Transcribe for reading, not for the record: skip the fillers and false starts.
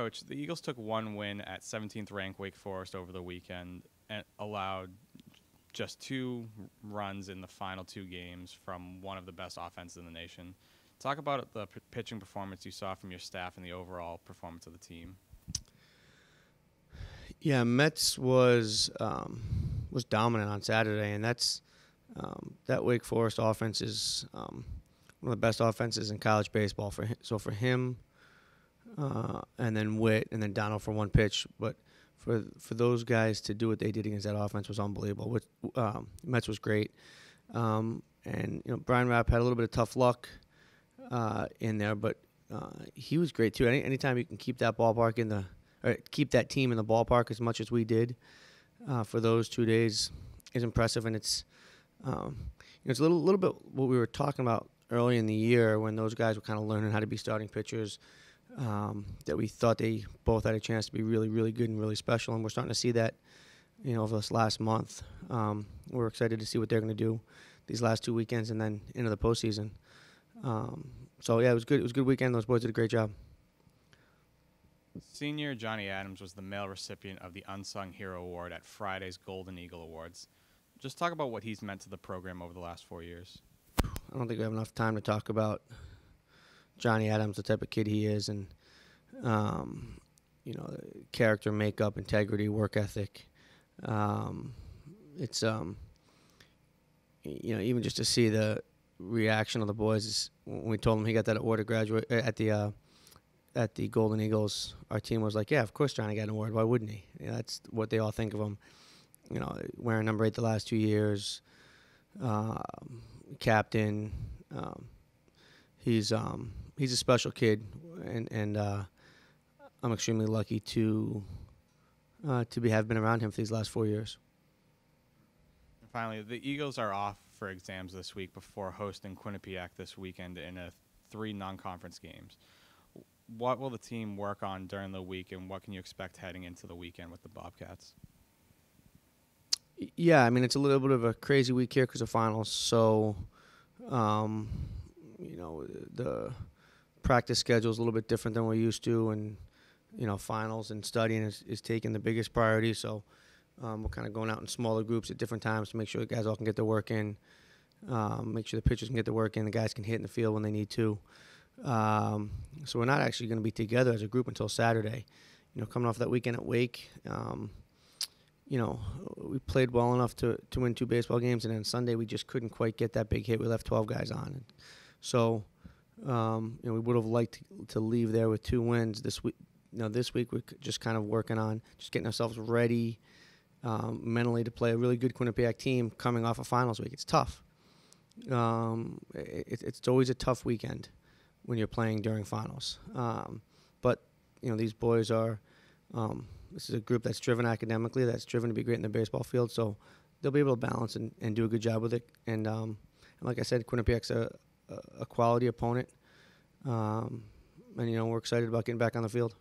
Coach, the Eagles took one win at 17th ranked Wake Forest over the weekend and allowed just 2 runs in the final 2 games from one of the best offenses in the nation. Talk about the pitching performance you saw from your staff and the overall performance of the team. Yeah, Mets was dominant on Saturday, and that's that Wake Forest offense is one of the best offenses in college baseball. For him, and then Witt, and then Donald for one pitch, but for those guys to do what they did against that offense was unbelievable. Mets was great, and Brian Rapp had a little bit of tough luck in there, but he was great too. Anytime you can keep that keep that team in the ballpark as much as we did for those 2 days is impressive, and it's it's a little bit what we were talking about early in the year when those guys were kind of learning how to be starting pitchers. That we thought they both had a chance to be really, really good and really special, and we're starting to see that, over this last month. We're excited to see what they're going to do these last 2 weekends and then into the postseason. So yeah, it was good. It was a good weekend. Those boys did a great job. Senior Johnny Adams was the male recipient of the Unsung Hero Award at Friday's Golden Eagle Awards. Just talk about what he's meant to the program over the last 4 years. I don't think we have enough time to talk about Johnny Adams, the type of kid he is, and character, makeup, integrity, work ethic. It's even just to see the reaction of the boys when we told him he got that award to graduate at the Golden Eagles. Our team was like, "Yeah, of course Johnny got an award. Why wouldn't he?" That's what they all think of him. Wearing number 8 the last 2 years, captain. He's a special kid, and I'm extremely lucky to have been around him for these last 4 years. And finally, the Eagles are off for exams this week before hosting Quinnipiac this weekend in 3 non-conference games. What will the team work on during the week, and what can you expect heading into the weekend with the Bobcats? Yeah, I mean, it's a little bit of a crazy week here because of finals. So, the practice schedule is a little bit different than we're used to, and finals and studying is taking the biggest priority. So we're kind of going out in smaller groups at different times to make sure the guys all can get their work in, make sure the pitchers can get their work in, the guys can hit in the field when they need to. So we're not actually going to be together as a group until Saturday. Coming off that weekend at Wake, we played well enough to win 2 baseball games, and then Sunday we just couldn't quite get that big hit. We left 12 guys on. So, we would have liked to leave there with 2 wins this week. This week we're just kind of working on just getting ourselves ready mentally to play a really good Quinnipiac team coming off a finals week. It's tough. It's always a tough weekend when you're playing during finals. But these boys are. This is a group that's driven academically, that's driven to be great in the baseball field, so they'll be able to balance and do a good job with it. And like I said, Quinnipiac's a quality opponent, and we're excited about getting back on the field.